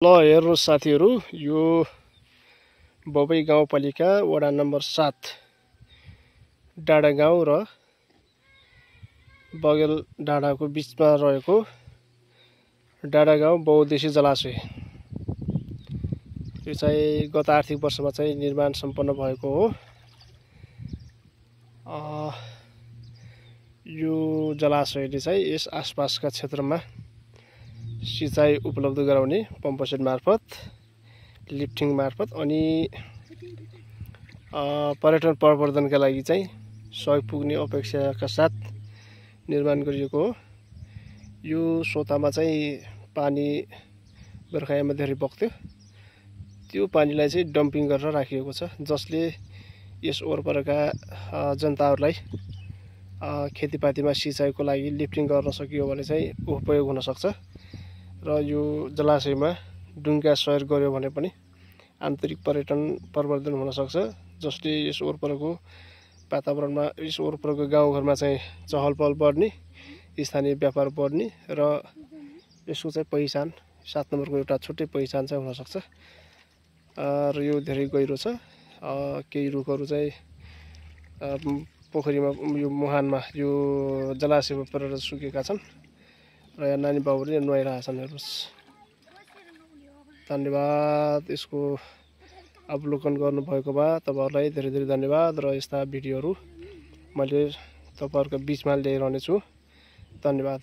ल हेर्नुहोस् साथीहरू, यो बबई गाउँपालिका वडा नम्बर 7 डाँडा गाउँ र बगेल डाँडाको बीचमा रहेको डाँडा गाउँ बहुउद्देश्य जलाशय। यो चाहिँ गत आर्थिक वर्षमा चाहिँ निर्माण सम्पन्न भएको हो। यो जलाशयले चाहिँ यस आसपासका क्षेत्रमा सिँचाइ उपलब्ध गराउने पम्पसेट मार्फत, लिफ्टिङ मार्फत अनि पर्यटन प्रवर्धनका लागि चाहिँ सहयोग पुग्ने अपेक्षाका साथ निर्माण गरिएको हो। यो सोतामा चाहिँ पानी बर्खायाममा धेरै बग्थ्यो, त्यो पानीलाई चाहिँ डम्पिङ गरेर राखिएको छ, जसले यस वरपरका जनताहरूलाई खेतीपातीमा सिँचाइको लागि लिफ्टिङ गर्न सकियो भने चाहिँ उपयोग हुन सक्छ। र यो जलाशयमा डुङ्गा सयर गर्यो भने पनि आन्तरिक पर्यटन प्रवर्धन हुन सक्छ, जसले यस वरपरको वातावरणमा, यस वरपरको गाउँघरमा चाहिँ चहल पहल बढ्ने, स्थानीय व्यापार बढ्ने र यसको चाहिँ पहिचान 7 नम्बरको एउटा छुट्टै पहिचान चाहिँ हुन सक्छ। र यो धेरै गहिरो छ। केही रुखहरू चाहिँ पोखरीमा, यो मुहानमा, यो जलाशयमा परेर सुकेका छन् र यहाँ नानी बाबुले नुहाइरहेका छन्। हेर्नुहोस्, धन्यवाद। यसको अवलोकन गर्नुभएको भए तपाईँहरूलाई धेरै धेरै धन्यवाद। र यस्ता भिडियोहरू मैले तपाईँहरूको बिचमा ल्याइरहनेछु। धन्यवाद।